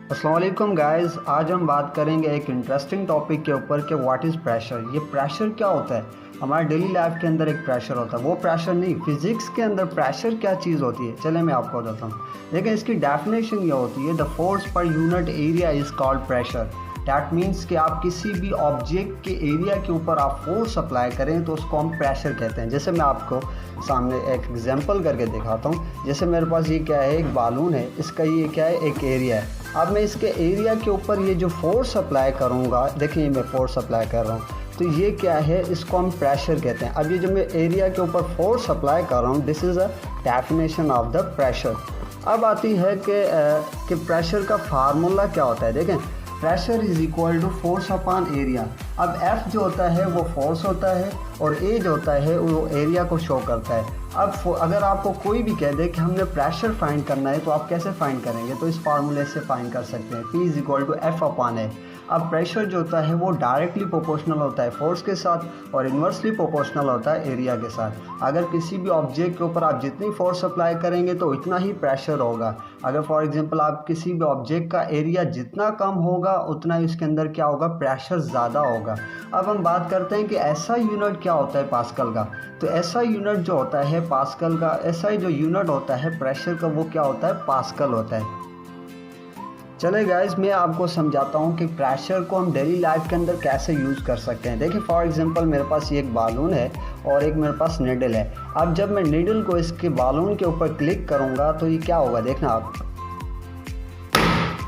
अस्सलाम वालेकुम गाइस। आज हम बात करेंगे एक इंटरेस्टिंग टॉपिक के ऊपर कि व्हाट इज़ प्रेशर। ये प्रेशर क्या होता है? हमारे डेली लाइफ के अंदर एक प्रेशर होता है, वो प्रेशर नहीं, फिज़िक्स के अंदर प्रेशर क्या चीज़ होती है, चले मैं आपको बताता हूँ। देखिए, इसकी डेफिनेशन ये होती है, the force per unit area is called pressure. That means कि आप किसी भी ऑब्जेक्ट के एरिया के ऊपर आप फोर्स अप्लाई करें तो उसको हम प्रेशर कहते हैं। जैसे मैं आपको सामने एक एग्जांपल करके दिखाता हूँ। जैसे मेरे पास ये क्या है, एक बालून है, इसका ये क्या है, एक एरिया है। अब मैं इसके एरिया के ऊपर ये जो फोर्स अप्लाई करूँगा, देखिए मैं फोर्स अप्लाई कर रहा हूँ, तो ये क्या है, इसको हम प्रेशर कहते हैं। अब ये जो मैं एरिया के ऊपर फोर्स अप्लाई कर रहा हूँ, this is a definition of the pressure. अब आती है कि प्रेशर का फार्मूला क्या होता है। देखें, pressure is equal to force upon area. अब F जो होता है वो फोर्स होता है और A जो होता है वो एरिया को शो करता है। अब अगर आपको कोई भी कह दे कि हमने प्रेशर फाइंड करना है तो आप कैसे फाइंड करेंगे? तो इस फार्मूले से फाइंड कर सकते हैं, P is equal to F upon A। अब प्रेशर जो होता है वो डायरेक्टली प्रोपोर्शनल होता है फोर्स के साथ और इन्वर्सली प्रोपोर्शनल होता है एरिया के साथ। अगर किसी भी ऑब्जेक्ट के ऊपर आप जितनी फोर्स अप्लाई करेंगे तो इतना ही प्रेशर होगा। अगर फॉर एग्जांपल आप किसी भी ऑब्जेक्ट का एरिया जितना कम होगा उतना ही उसके अंदर क्या होगा, प्रेशर ज़्यादा होगा। अब हम बात करते हैं कि ऐसा यूनिट क्या होता है पास्कल का। तो ऐसा यूनिट जो होता है पास्कल का, ऐसा ही जो यूनिट होता है प्रेशर का, वो क्या होता है, पास्कल होता है। चले गाइस, मैं आपको समझाता हूँ कि प्रेशर को हम डेली लाइफ के अंदर कैसे यूज़ कर सकते हैं। देखिए, फॉर एग्जांपल मेरे पास ये एक बालून है और एक मेरे पास निडल है। अब जब मैं निडल को इसके बालून के ऊपर क्लिक करूँगा तो ये क्या होगा, देखना आप।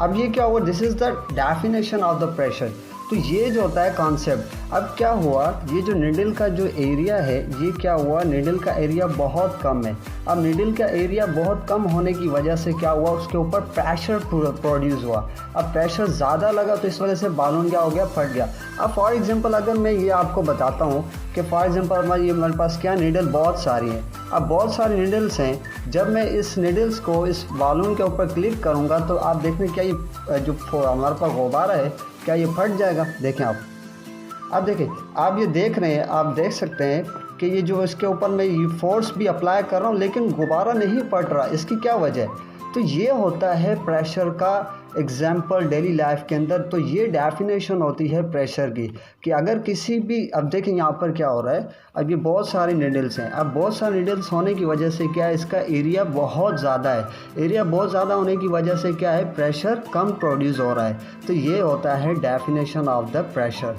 अब ये क्या होगा, this is the definition of the pressure. तो ये जो होता है कॉन्सेप्ट। अब क्या हुआ, ये जो निडल का जो एरिया है, ये क्या हुआ, निडल का एरिया बहुत कम है। अब निडल का एरिया बहुत कम होने की वजह से क्या हुआ, उसके ऊपर प्रेशर प्रोड्यूस हुआ। अब प्रेशर ज़्यादा लगा तो इस वजह से बालून क्या हो गया, फट गया। अब फॉर एग्जांपल अगर मैं ये आपको बताता हूँ कि फॉर एग्जांपल ये मेरे पास क्या निडल बहुत सारी हैं। अब बहुत सारी निडल्स हैं, जब मैं इस निडल्स को इस बालून के ऊपर क्लिक करूँगा तो आप देखें क्या ये जो हमारे पास गुब्बारा है, क्या ये फट जाएगा? देखें आप। अब देखें, आप ये देख रहे हैं, आप देख सकते हैं कि ये जो इसके ऊपर मैं ये फोर्स भी अप्लाई कर रहा हूँ लेकिन गुब्बारा नहीं फट रहा। इसकी क्या वजह है? तो ये होता है प्रेशर का एग्जाम्पल डेली लाइफ के अंदर। तो ये डेफिनेशन होती है प्रेशर की कि अगर किसी भी, अब देखें यहाँ पर क्या हो रहा है, अब ये बहुत सारे निडल्स हैं। अब बहुत सारे निडल्स होने की वजह से क्या है, इसका एरिया बहुत ज़्यादा है। एरिया बहुत ज़्यादा होने की वजह से क्या है, प्रेशर कम प्रोड्यूस हो रहा है। तो ये होता है डेफिनेशन ऑफ द प्रेशर।